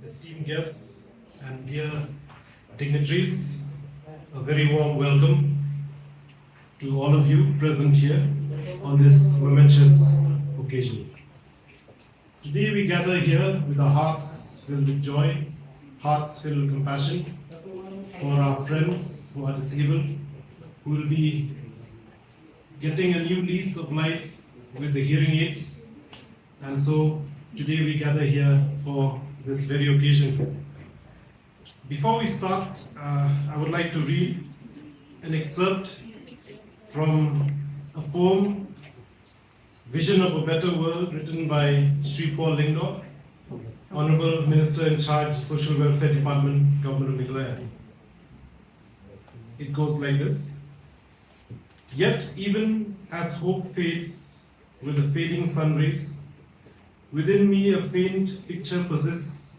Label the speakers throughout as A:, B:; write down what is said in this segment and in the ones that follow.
A: esteemed guests and dear dignitaries, a very warm welcome to all of you present here on this momentous occasion. Today we gather here with our hearts filled with joy, hearts filled with compassion for our friends who are disabled, who will be getting a new lease of life with the hearing aids. And so today we gather here for this very occasion. Before we start, I would like to read an excerpt from a poem, Vision of a Better World, written by Shri Paul Lyngdoh, Hon'ble Minister in charge, Social Welfare Department, Government of Meghalaya. It goes like this. Yet even as hope fades with the fading sun rays, within me a faint picture persists,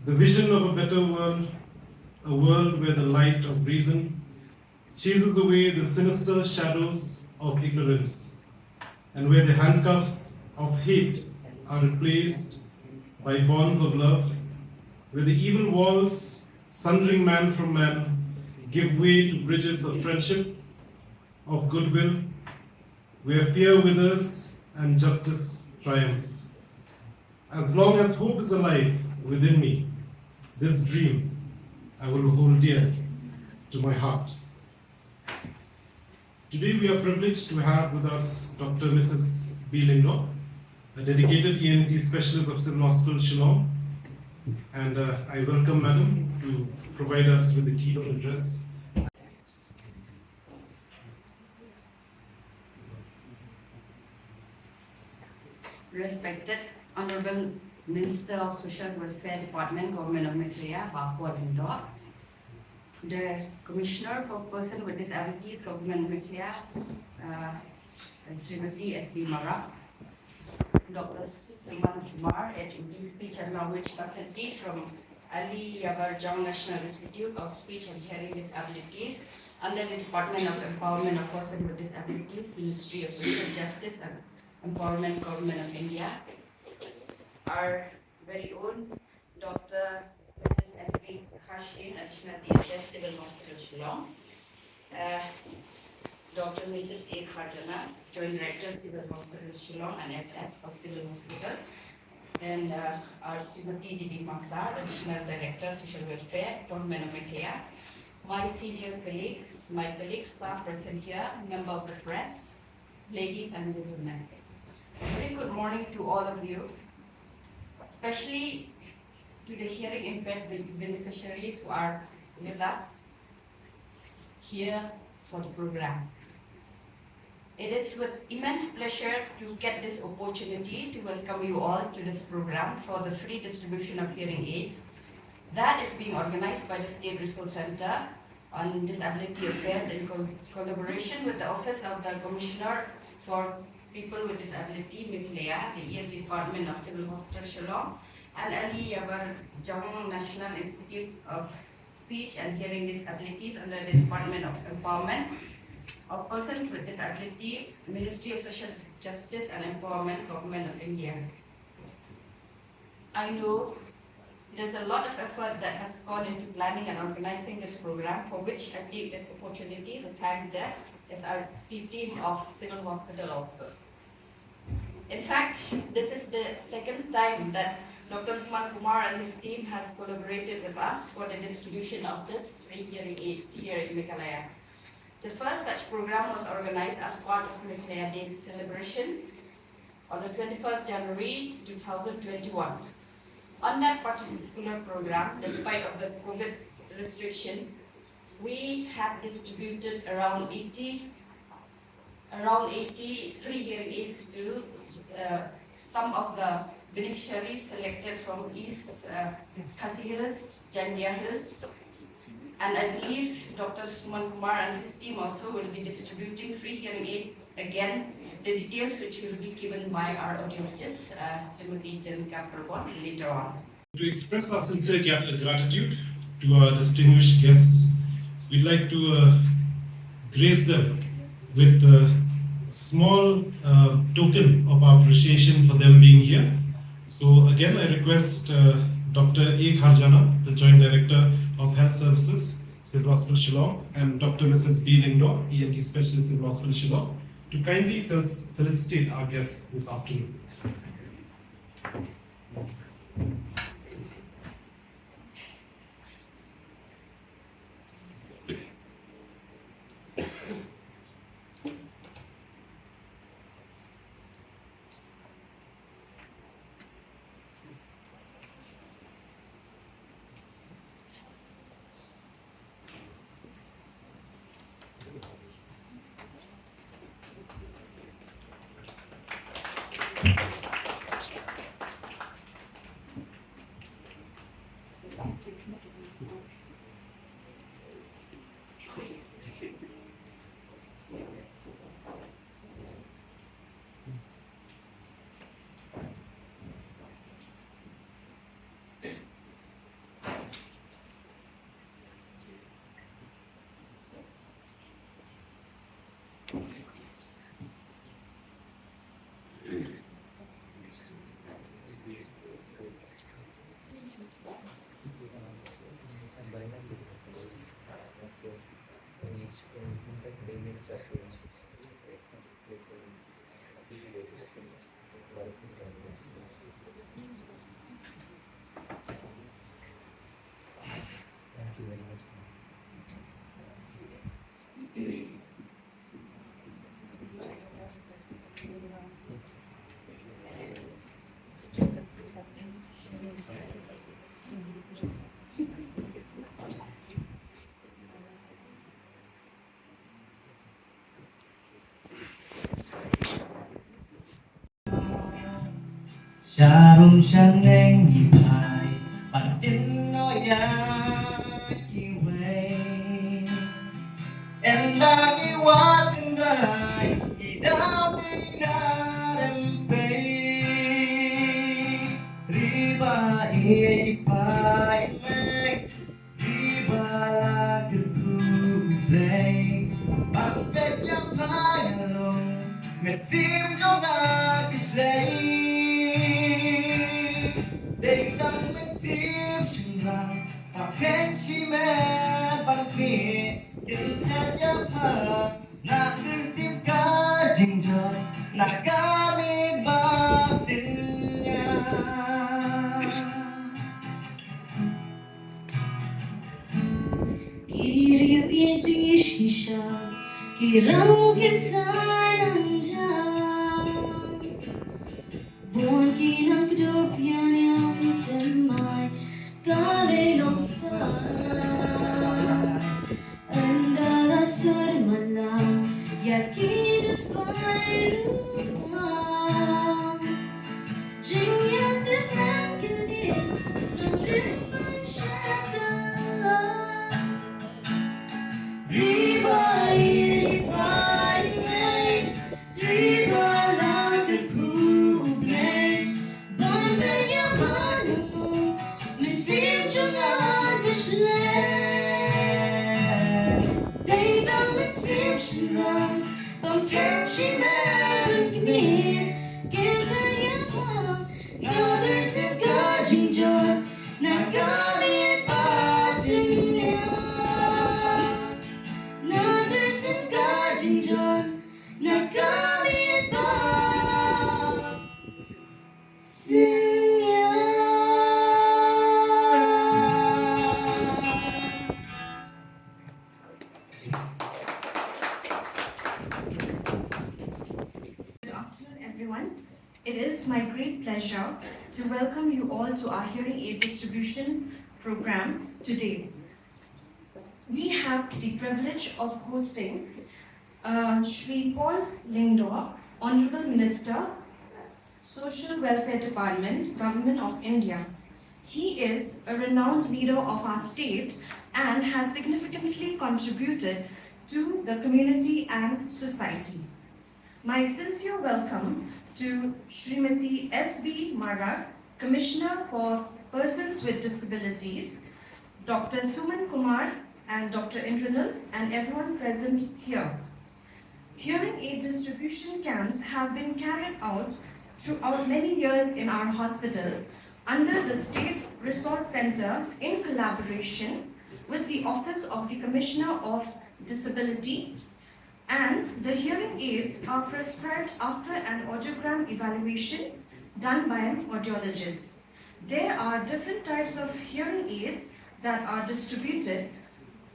A: the vision of a better world, a world where the light of reason chases away the sinister shadows of ignorance, and where the handcuffs of hate are replaced by bonds of love, where the evil walls, sundering man from man, give way to bridges of friendship, of goodwill, where fear withers and justice triumphs. As long as hope is alive within me, this dream I will hold dear to my heart. Today we are privileged to have with us Dr. Mrs. B. Lyngdoh, a dedicated ENT specialist of Civil Hospital, Shillong, and I welcome Madam to provide us with the keynote address.
B: Respected Honorable Minister of Social Welfare Department, Government of Meghalaya, Paul Lyngdoh, the Commissioner for Persons with Disabilities, Government of Meghalaya, Srimati S.B. Mara, Dr. Suman Kumar, HOD, Speech and Language Faculty from Ali Yavar Jung National Institute of Speech and Hearing Disabilities, under the Department of Empowerment of Persons with Disabilities, Ministry of Social Justice and Empowerment, Government of India. Our very own Dr. Mrs. S.B. Khashin, Additional DHS, Civil Hospital, Shillong. Dr. Mrs. A. Kharjana, Joint Director, Civil Hospital, Shillong, and SS of Civil Hospital. And our Srimati D.B. Masar, Additional Director, Social Welfare, Government of India. My senior colleagues, my colleagues, staff present here, member of the press, ladies and gentlemen. Very good morning to all of you, especially to the hearing impaired beneficiaries who are with us here for the program. It is with immense pleasure to get this opportunity to welcome you all to this program for the free distribution of hearing aids that is being organized by the State Resource Center on Disability Affairs in collaboration with the Office of the Commissioner for People with Disability, Meghalaya, the ENT Department of Civil Hospital, Shillong, and Ali Yavar Jung National Institute of Speech and Hearing Disabilities under the Department of Empowerment of Persons with Disability, Ministry of Social Justice and Empowerment, Government of India. I know there's a lot of effort that has gone into planning and organizing this program, for which I take this opportunity to thank the SRC team of Civil Hospital also. In fact, this is the second time that Dr. Suman Kumar and his team has collaborated with us for the distribution of this free hearing aids here in Meghalaya. The first such program was organized as part of Meghalaya Day celebration on the 21st January 2021. On that particular program, despite of the COVID restriction, we have distributed around 80 free hearing aids to some of the beneficiaries selected from East Khasi Hills, Jandia Hills, and I believe Dr. Suman Kumar and his team also will be distributing free hearing aids again, the details which will be given by our audiologist, Srimati Janika Prabhat, later on.
A: To express our sincere gratitude to our distinguished guests, we'd like to grace them with a small token of our appreciation for them being here. So again, I request Dr. A. Kharjana, the Joint Director of Health Services, Civil Hospital Shillong, and Dr. Mrs. B. Lyngdoh, ENT Specialist, Civil Hospital Shillong, to kindly felicitate our guests this afternoon.
C: Sharon Shaneng Yipai, but didn't know Yaki way. And I walk and ride, he don't be not and pay. Riba Yipai, Riba la good play. But get your pie along, met him to God is late. They done with Sim Shang, how can she man but me? Get at your pa, not the Sim Ginger, not Gami Basilia.
D: Kiriu iri shisha, kirang kinsan anjang. Born kinang kdopian yang temai, kale long spa. Andala sur malam, yakidus pairupam. Jingya temam kini, nungrimpan syakala. Riba ipai mei, riba lager kublei, bandai yang padamu, mensim junga geshlei. Deitang mensim shenram, pamken shimen gni, kita yang pang, nader sim kajing jor, nagamit pasimnya. Nathers and Gajin John, Nakami ba Sinya.
E: Good afternoon, everyone. It is my great pleasure to welcome you all to our hearing aid distribution program today. We have the privilege of hosting Shri Paul Lyngdoh, Hon'ble Minister, Social Welfare Department, Government of India. He is a renowned leader of our state and has significantly contributed to the community and society. My sincere welcome to Srimati S.B. Marak, Commissioner for Persons with Disabilities, Dr. Suman Kumar and Dr. Indranil and everyone present here. Hearing aid distribution camps have been carried out throughout many years in our hospital under the State Resource Center in collaboration with the Office of the Commissioner of Disability, and the hearing aids are prescribed after an audiogram evaluation done by an audiologist. There are different types of hearing aids that are distributed,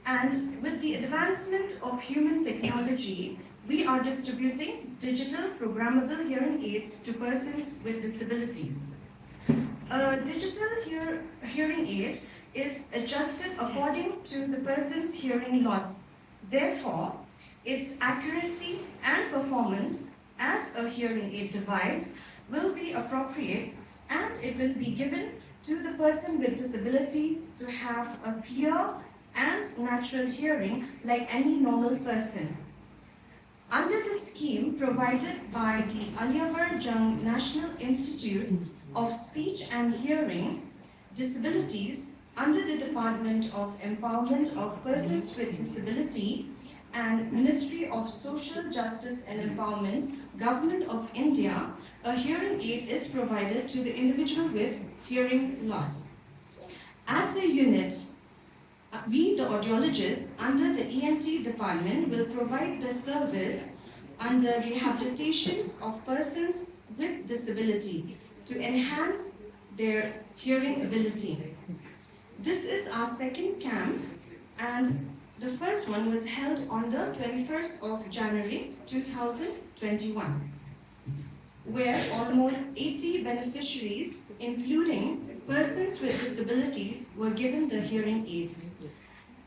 E: and with the advancement of human technology, we are distributing digital programmable hearing aids to persons with disabilities. A digital hearing aid is adjusted according to the person's hearing loss. Therefore, its accuracy and performance as a hearing aid device will be appropriate, and it will be given to the person with disability to have a clear and natural hearing like any normal person. Under the scheme provided by the Yavar Jung National Institute of Speech and Hearing Disabilities under the Department of Empowerment of Persons with Disability and Ministry of Social Justice and Empowerment, Government of India, a hearing aid is provided to the individual with hearing loss. As a unit, we, the audiologists, under the ENT department, will provide the service under rehabilitations of persons with disability to enhance their hearing ability. This is our second camp, and the first one was held on the 21st of January 2021, where almost 80 beneficiaries, including persons with disabilities, were given the hearing aid.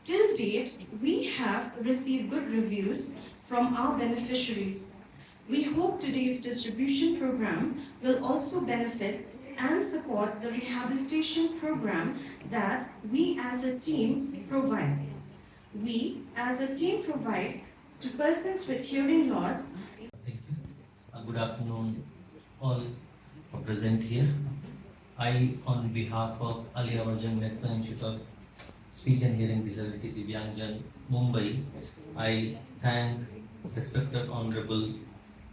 E: Till date, we have received good reviews from our beneficiaries. We hope today's distribution program will also benefit and support the rehabilitation program that we as a team provide. We as a team provide to persons with hearing loss.
F: Thank you. Good afternoon, all present here. I, on behalf of Yavar Jung National Institute of Speech and Hearing Disability, Divyangjan, Mumbai, I thank respected Honorable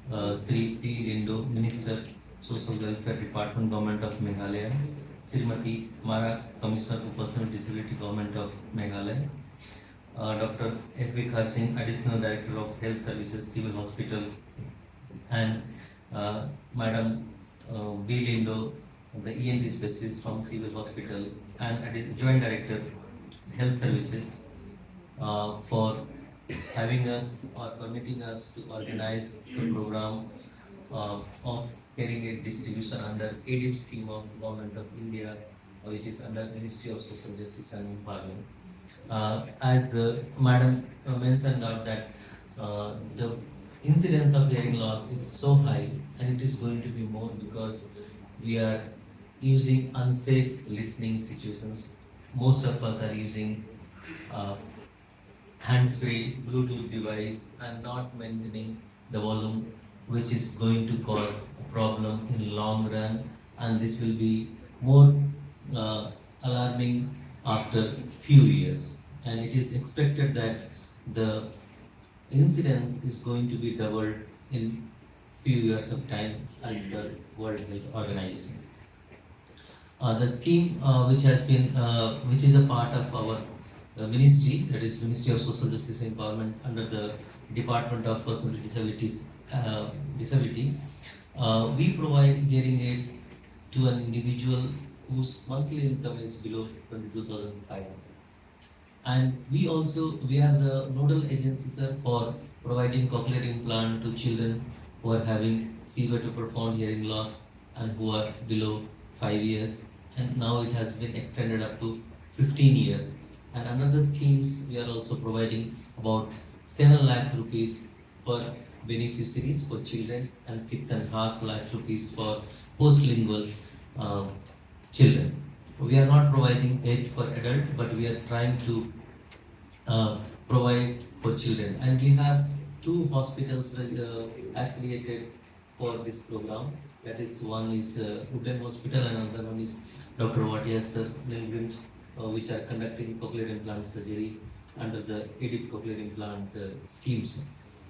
F: Shri Paul Lyngdoh, Minister, Social Welfare Department, Government of Meghalaya, Srimati Mara, Commissioner of Personal Disability, Government of Meghalaya, Dr. F.V. Singh, Additional Director of Health Services, Civil Hospital, and Madam B. Lyngdoh, the ENT specialist from Civil Hospital, and Joint Director, Health Services, for having us or permitting us to organize the program of hearing aid distribution under ADIP scheme of Government of India, which is under Ministry of Social Justice and Empowerment. As Madam mentioned out that the incidence of hearing loss is so high, and it is going to be more because we are using unsafe listening situations. Most of us are using hands-free Bluetooth device and not maintaining the volume, which is going to cause a problem in long run, and this will be more alarming after few years. And it is expected that the incidence is going to be doubled in few years of time as per World Health Organization. The scheme which is a part of our ministry, that is Ministry of Social Justice and Empowerment under the Department of Persons with Disabilities, we provide hearing aid to an individual whose monthly income is below 22,500. And we are the nodal agency, sir, for providing cochlear implant to children who are having severe to profound hearing loss and who are below 5 years. And now it has been extended up to 15 years. And another schemes, we are also providing about 7 lakh rupees per beneficiaries for children and 6.5 lakh rupees for postlingual children. We are not providing aid for adult, but we are trying to provide for children. And we have 2 hospitals affiliated for this program. That is, one is Hon'ble Hospital and another one is Dr. Vatias Milgrim, which are conducting cochlear implant surgery under the ADIP cochlear implant schemes.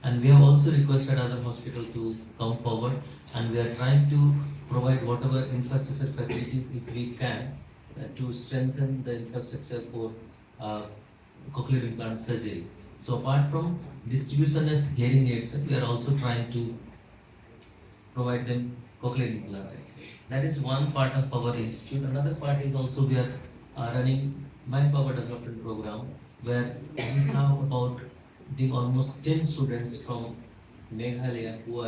F: And we have also requested other hospital to come forward, and we are trying to provide whatever infrastructure facilities if we can to strengthen the infrastructure for cochlear implant surgery. So apart from distribution of hearing aids, we are also trying to provide them cochlear implants. That is one part of our institute. Another part is also we are running manpower development program where we have about almost 10 students from Meghalaya who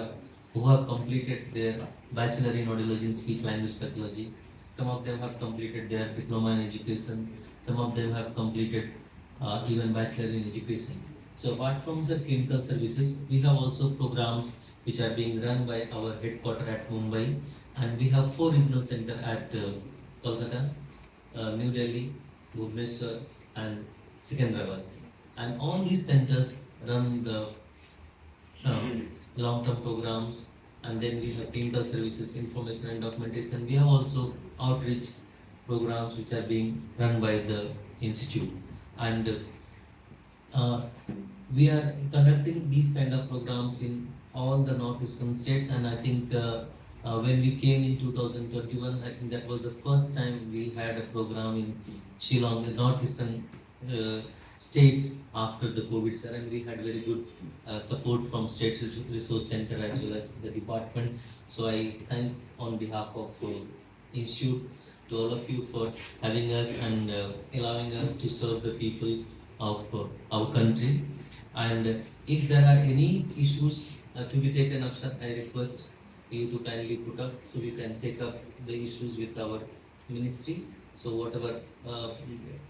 F: have completed their bachelor in audiology and speech language pathology. Some of them have completed their diploma in education. Some of them have completed even bachelor in education. So apart from the clinical services, we have also programs which are being run by our headquarters at Mumbai, and we have 4 regional centers at Kolkatta, New Delhi, Bhubaneswar, and Secunderabad. And all these centers run the long-term programs, and then we have clinical services, information and documentation. We have also outreach programs which are being run by the institute, and we are conducting these kind of programs in all the northeastern states. And I think when we came in 2021, I think that was the first time we had a program in Shillong, the northeastern states after the COVID, sir, and we had very good support from State Resource Center as well as the department. So I thank on behalf of Institute to all of you for having us and allowing us to serve the people of our country. And if there are any issues to be taken up, sir, I request you to kindly put up so we can take up the issues with our ministry. So whatever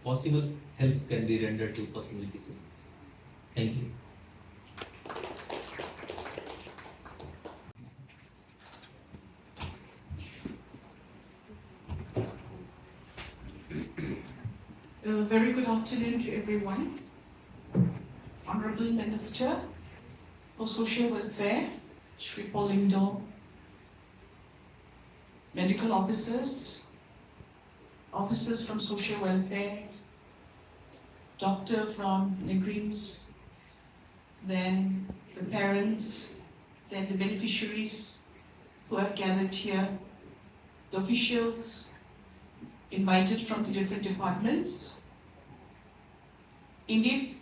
F: possible help can be rendered to person with disabilities. Thank you.
G: Very good afternoon to everyone. Hon'ble Minister for Social Welfare, Shri Paul Lyngdoh, medical officers, officers from social welfare, doctor from Negrims, then the parents, then the beneficiaries who have gathered here, the officials invited from the different departments. Indeed,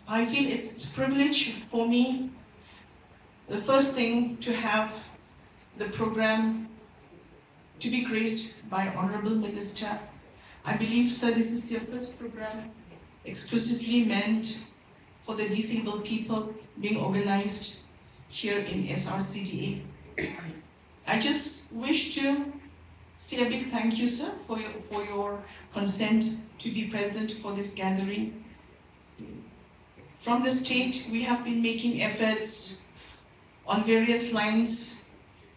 G: I feel it's a privilege for me, the first thing, to have the program to be graced by Hon'ble Minister. I believe, sir, this is your first program exclusively meant for the disabled people being organized here in SRCDA. I just wish to say a big thank you, sir, for your consent to be present for this gathering. From the state, we have been making efforts on various lines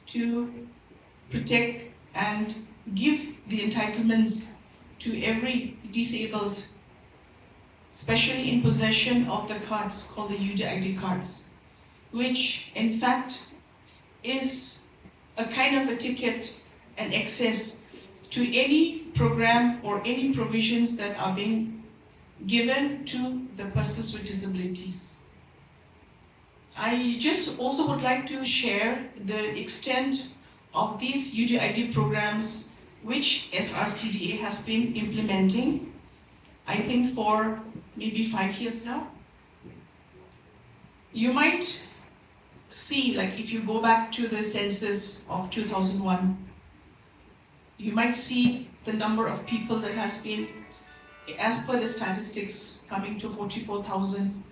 G: to protect and give the entitlements to every disabled, especially in possession of the cards called the UDID cards, which in fact is a kind of a ticket and access to any program or any provisions that are being given to the persons with disabilities. I just also would like to share the extent of these UDID programs which SRCDA has been implementing, I think for maybe 5 years now. You might see, like if you go back to the census of 2001, you might see the number of people that has been, as per the statistics, coming to 44,000,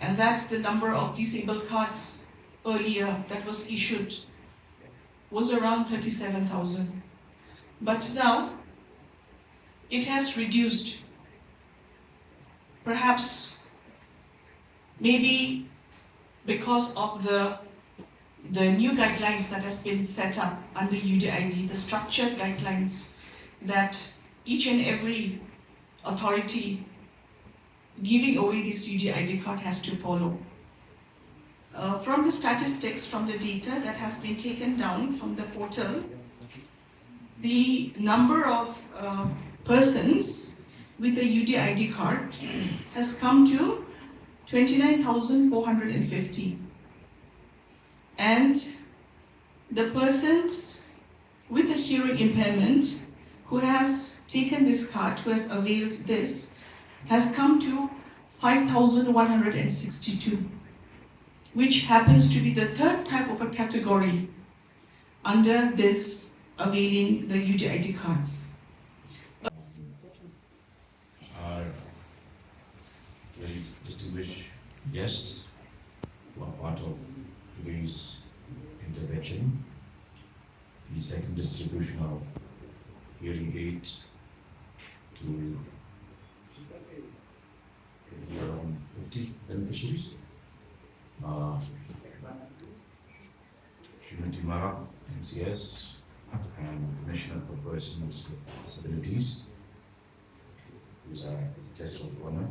G: and that the number of disabled cards earlier that was issued was around 37,000. But now it has reduced, perhaps maybe because of the new guidelines that has been set up under UDID, the structured guidelines that each and every authority giving away this UDID card has to follow. From the statistics, from the data that has been taken down from the portal, the number of persons with a UDID card has come to 29,450. And the persons with a hearing impairment who has taken this card, who has availed this, has come to 5,162, which happens to be the third type of a category under this availing the UDID cards.
H: Our very distinguished guests who are part of today's intervention, the second distribution of hearing aids to around 50 beneficiaries. Shri Mara, MCS, and Commissioner for Persons with Disabilities, who is our guest of honor.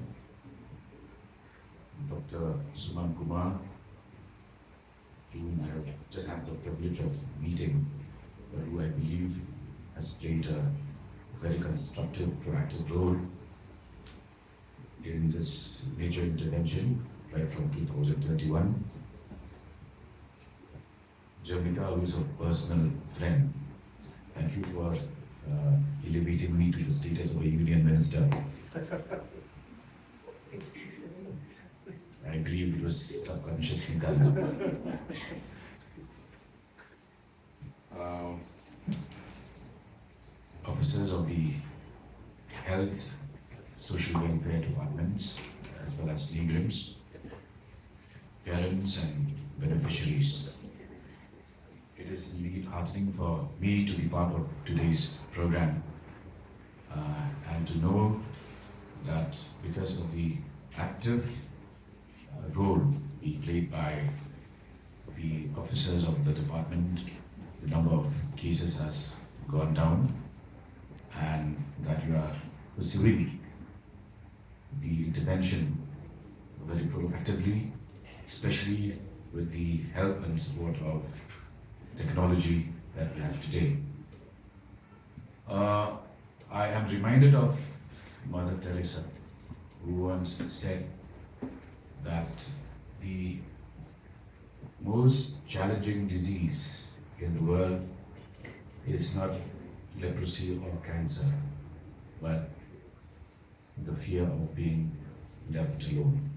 H: Dr. Suman Kumar, whom I have just had the privilege of meeting, but who I believe has played a very constructive, proactive role in this major intervention right from 2021. Jamika, who is a personal friend, thank you for elevating me to the status of a union minister. I believe it was subconsciously done. Officers of the health, social welfare departments, as well as legals, parents and beneficiaries. It is indeed heartening for me to be part of today's program and to know that because of the active role being played by the officers of the department, the number of cases has gone down, and that you are pursuing the intervention very proactively, especially with the help and support of technology that we have today. I am reminded of Mother Teresa, who once said that the most challenging disease in the world is not leprosy or cancer, but the fear of being left alone,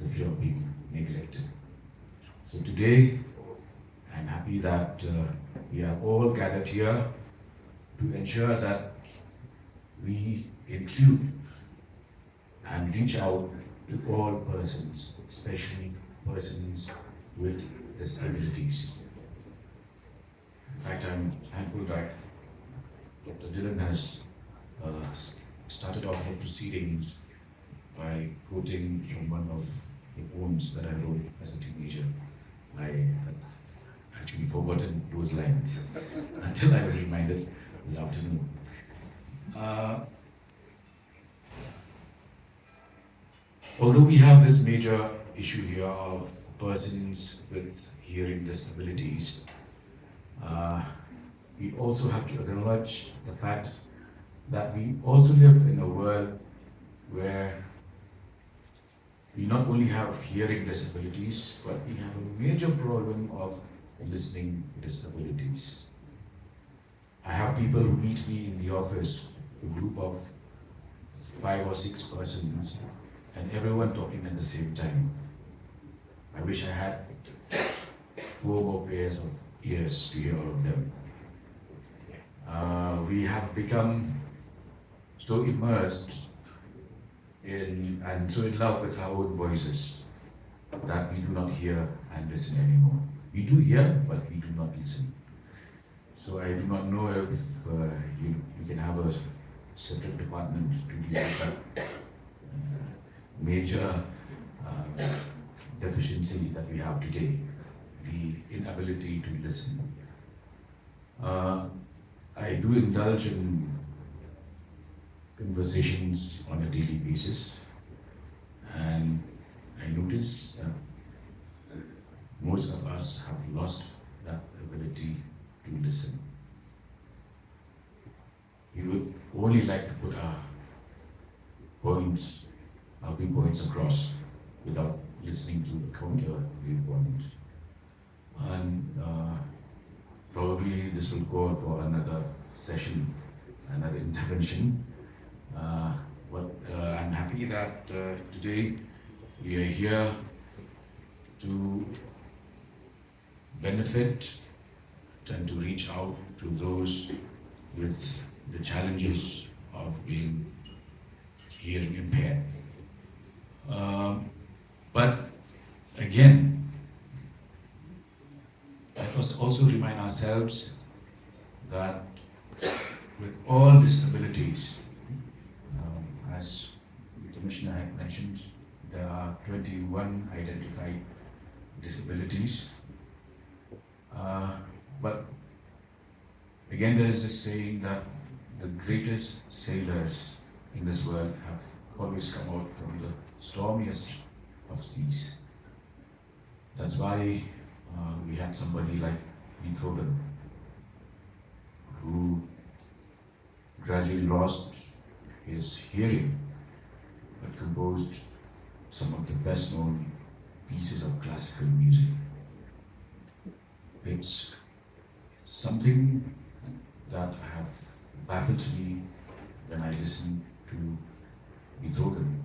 H: the fear of being neglected. So today, I'm happy that we are all gathered here to ensure that we include and reach out to all persons, especially persons with disabilities. In fact, I'm thankful that Dr. Dylan has started off the proceedings by quoting from one of the poems that I wrote as a teenager. I had actually forgotten those lines until I was reminded this afternoon. Although we have this major issue here of persons with hearing disabilities, we also have to acknowledge the fact that we also live in a world where we not only have hearing disabilities, but we have a major problem of listening disabilities. I have people who meet me in the office, a group of 5 or 6 persons, and everyone talking at the same time. I wish I had 4 more pairs of ears to hear all of them. We have become so immersed in and so in love with our own voices that we do not hear and listen anymore. We do hear, but we do not listen. So I do not know if you can have a separate department to deal with that major deficiency that we have today, the inability to listen. I do indulge in conversations on a daily basis, and I notice that most of us have lost that ability to listen. We would only like to put our viewpoints across without listening to the counter viewpoint. And probably probably this will go for another session, another intervention. But I'm happy that today we are here to benefit and to reach out to those with the challenges of being hearing impaired. But again, let us also remind ourselves that with all disabilities, as the Commissioner had mentioned, there are 21 identified disabilities. But again, there is this saying that the greatest sailors in this world have always come out from the stormiest of seas. That's why we had somebody like Beethoven, who gradually lost his hearing, but composed some of the best known pieces of classical music. It's something that have baffled me when I listen to Beethoven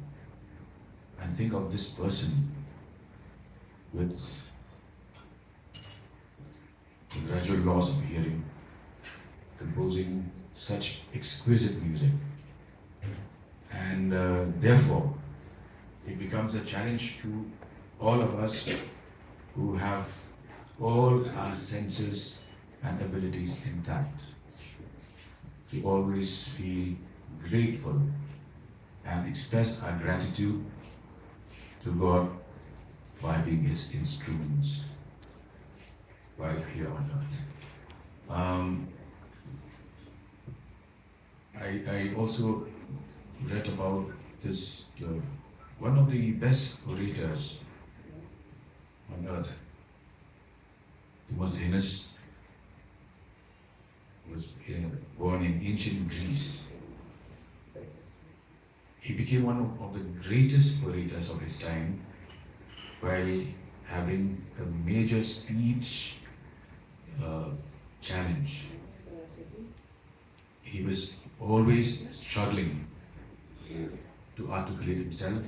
H: and think of this person with the gradual loss of hearing, composing such exquisite music. And therefore, it becomes a challenge to all of us who have all our senses and abilities intact to always feel grateful and express our gratitude to God by being His instruments while here on earth. I also read about this, one of the best orators on earth, Demosthenes, was born in ancient Greece. He became one of the greatest orators of his time while having a major speech challenge. He was always struggling to articulate himself.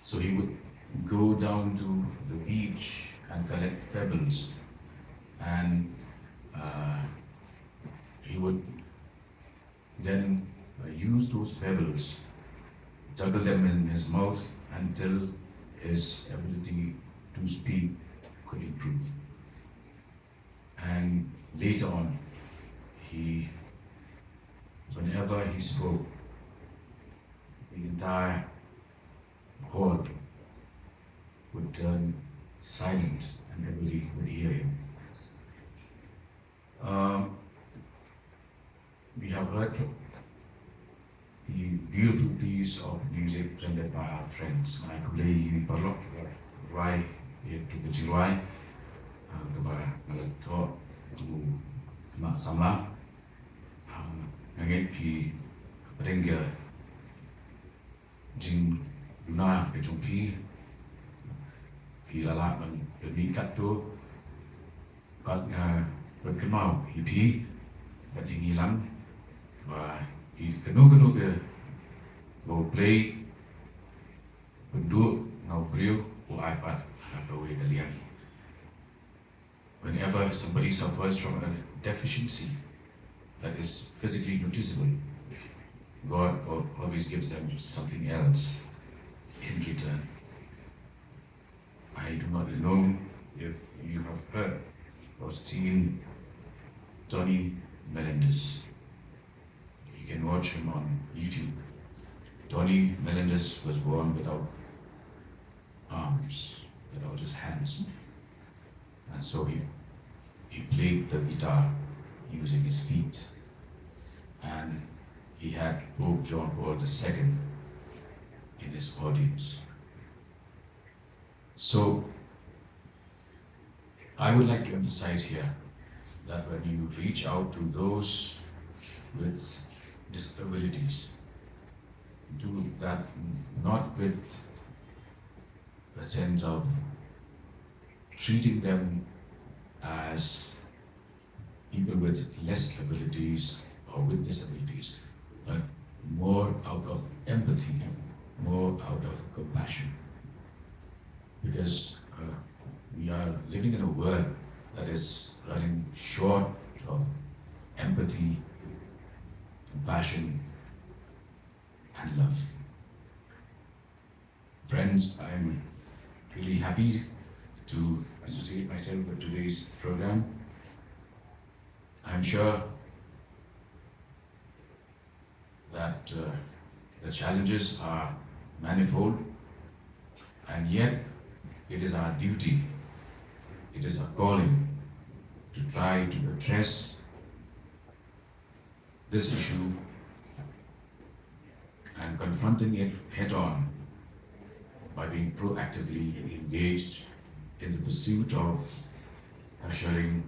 H: So he would go down to the beach and collect pebbles, and he would then use those pebbles, juggle them in his mouth until his ability to speak could improve. And later on, whenever he spoke, the entire hall would turn silent and everybody would hear him. We have heard the beautiful piece of music rendered by our friends. I kulay parlok rai yaitu kejiwai kepada meletok mak sama ngait pi rengga Jung guna kejumpi pi lalak dan bermikat tu kat berkenal hipi berting hilang và thì kenu ke go play benduk ngau brio o iPad atau kalian. Whenever somebody suffers from a deficiency that is physically noticeable, God always gives them something else in return. I do not know if you have heard or seen Tony Melendez. You can watch him on YouTube. Tony Melendez was born without arms, without his hands. And so he played the guitar using his feet. And he had Pope John Paul II in his audience. So I would like to emphasize here that when you reach out to those with disabilities, do that not with a sense of treating them as as people with less abilities or with disabilities, but more out of empathy, more out of compassion. Because we are living in a world that is running short of empathy, compassion, and love. Friends, I'm really happy to associate myself with today's program. I'm sure that the challenges are manifold, and yet it is our duty, it is our calling to try to address this issue and confronting it head on by being proactively engaged in the pursuit of assuring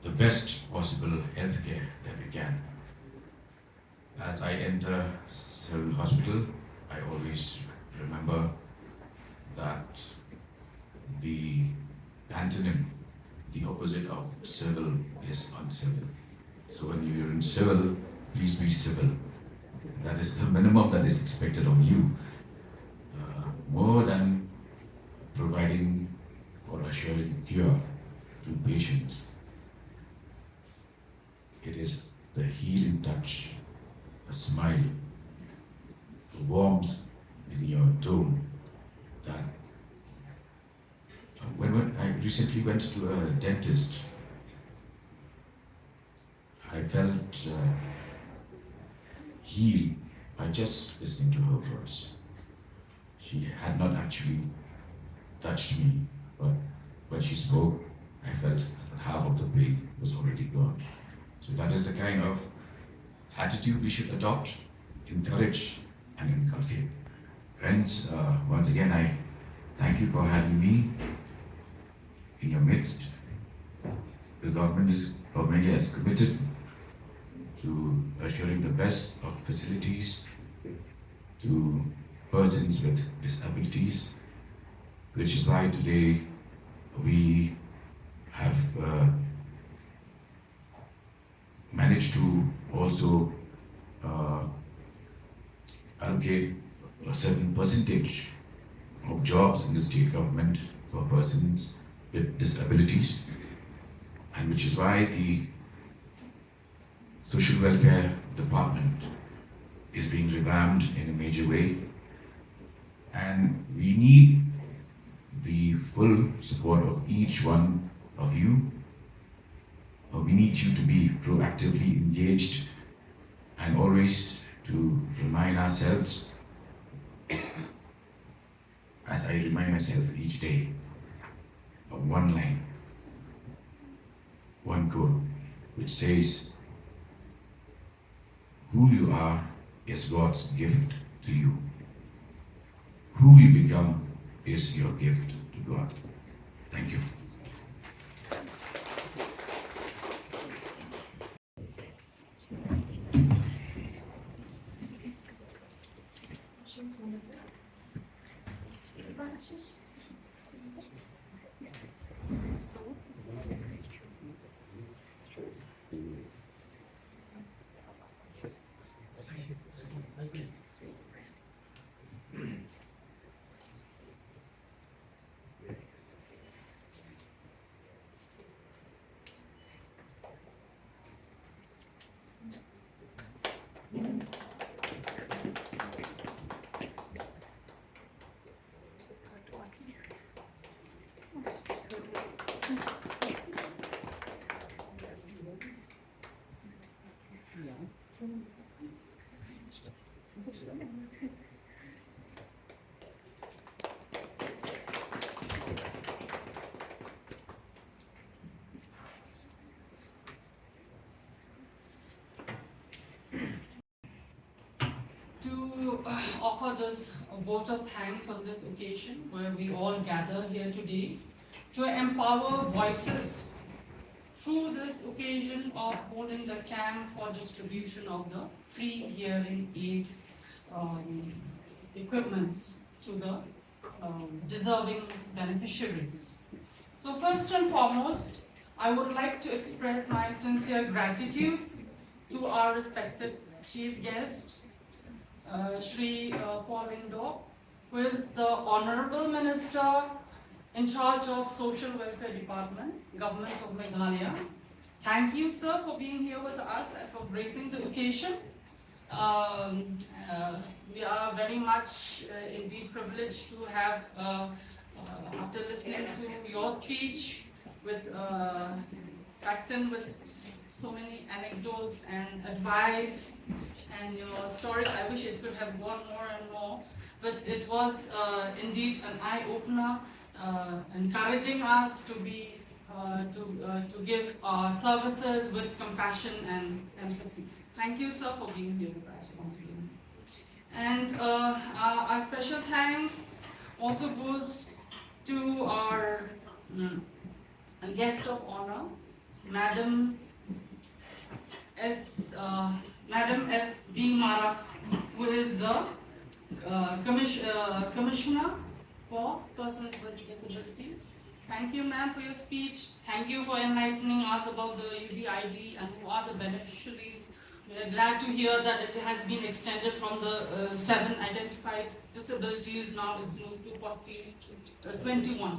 H: the best possible healthcare that we can. As I enter Civil Hospital, I always remember that the antonym, the opposite of civil is uncivil. So when you're in civil, please be civil. That is the minimum that is expected of you. More than providing or assuring cure to patients, it is the healing touch, a smile, the warmth in your tone that when I recently went to a dentist, I felt healed by just listening to her voice. She had not actually touched me, but when she spoke, I felt that half of the pain was already gone. So that is the kind of attitude we should adopt, encourage, and inculcate. Friends, once again, I thank you for having me in your midst. The government of India is committed to assuring the best of facilities to persons with disabilities, which is why today we have managed to also allocate a certain percentage of jobs in the state government for persons with disabilities, and which is why the Social Welfare Department is being revamped in a major way, and we need the full support of each one of you. We need you to be proactively engaged and always to remind ourselves, as I remind myself each day, of one line, one quote, which says, "Who you are is God's gift to you. Who you become is your gift to God." Thank you.
I: To offer this vote of thanks on this occasion where we all gather here today to empower voices through this occasion of holding the camp for distribution of the free hearing aid equipments to the deserving beneficiaries. So first and foremost, I would like to express my sincere gratitude to our respected chief guest, Shri Paul Lyngdoh, who is the Hon'ble Minister in charge of Social Welfare Department, Government of Meghalaya. Thank you, sir, for being here with us and for gracing the occasion. We are very much indeed privileged to have, after listening to your speech, with packed in with so many anecdotes and advice and your story. I wish it could have gone more and more, but it was indeed an eye-opener, encouraging us to be to give our services with compassion and empathy. Thank you, sir, for being here with us once again. And our special thanks also goes to our guest of honor, Madam S. B. Mara, who is the Commissioner for Persons with Disabilities. Thank you, ma'am, for your speech. Thank you for enlightening us about the UDID and who are the beneficiaries. We are glad to hear that it has been extended from the 7 identified disabilities, now it's moved to 21.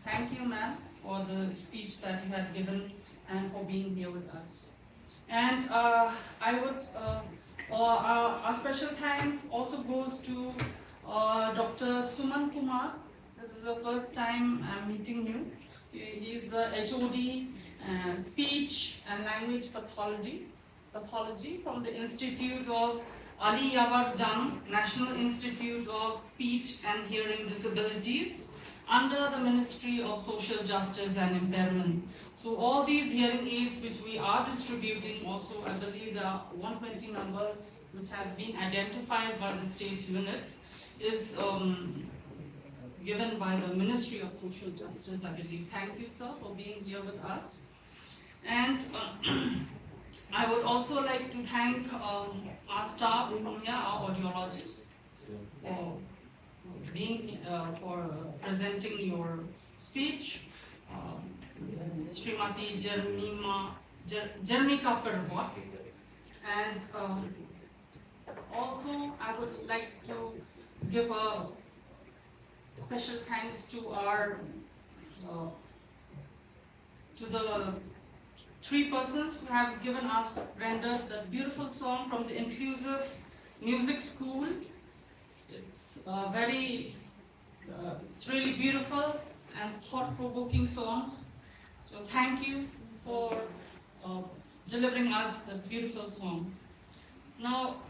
I: Thank you, ma'am, for the speech that you had given and for being here with us. And I would, our special thanks also goes to Dr. Suman Kumar. This is the first time I'm meeting you. He is the HOD Speech and Language Pathology from the Institute of Yavar, Jung, National Institute of Speech and Hearing Disabilities, under the Ministry of Social Justice and Impairment. So all these hearing aids which we are distributing also, I believe there are 120 numbers which has been identified by the state unit, is given by the Ministry of Social Justice, I believe. Thank you, sir, for being here with us. And I would also like to thank our staff from here, our audiologists, for being for presenting your speech. Srimati Jermika Perwat. And also I would like to give a special thanks to our to the 3 persons who have given us, rendered the beautiful song from the Inclusive Music School. It's it's really beautiful and thought-provoking songs. So thank you for delivering us the beautiful song. Now,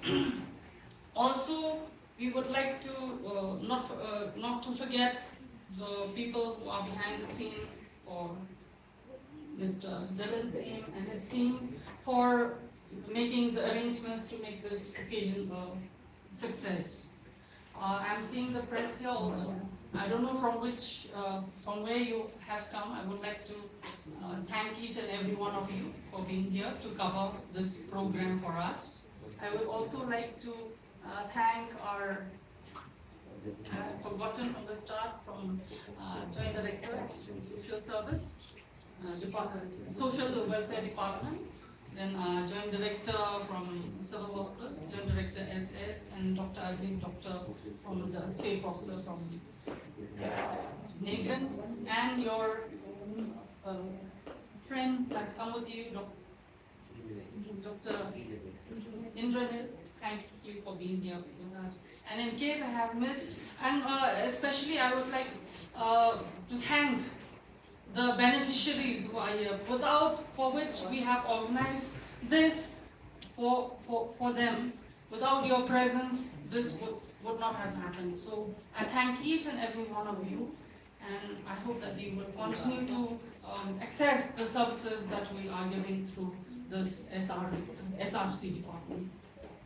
I: also we would like to not to forget the people who are behind the scene, for Mr. Dylan's aim and his team for making the arrangements to make this occasion a success. I'm seeing the press here also. I don't know from where you have come. I would like to thank each and every one of you for being here to cover this program for us. I would also like to thank our, I've forgotten from the start, from Joint Director, Social Service, Social Welfare Department, then Joint Director from Civil Hospital, Joint Director SS, and Dr. from the State Officer from Migrants, and your friend that's come with you, Dr. Indranil. Thank you for being here with us. And in case I have missed, and especially I would like to thank the beneficiaries who are here, for which we have organized this for them. Without your presence, this would not have happened. So I thank each and every one of you, and I hope that you will continue to access the services that we are giving through this SRC department.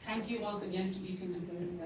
I: Thank you once again to each and every one.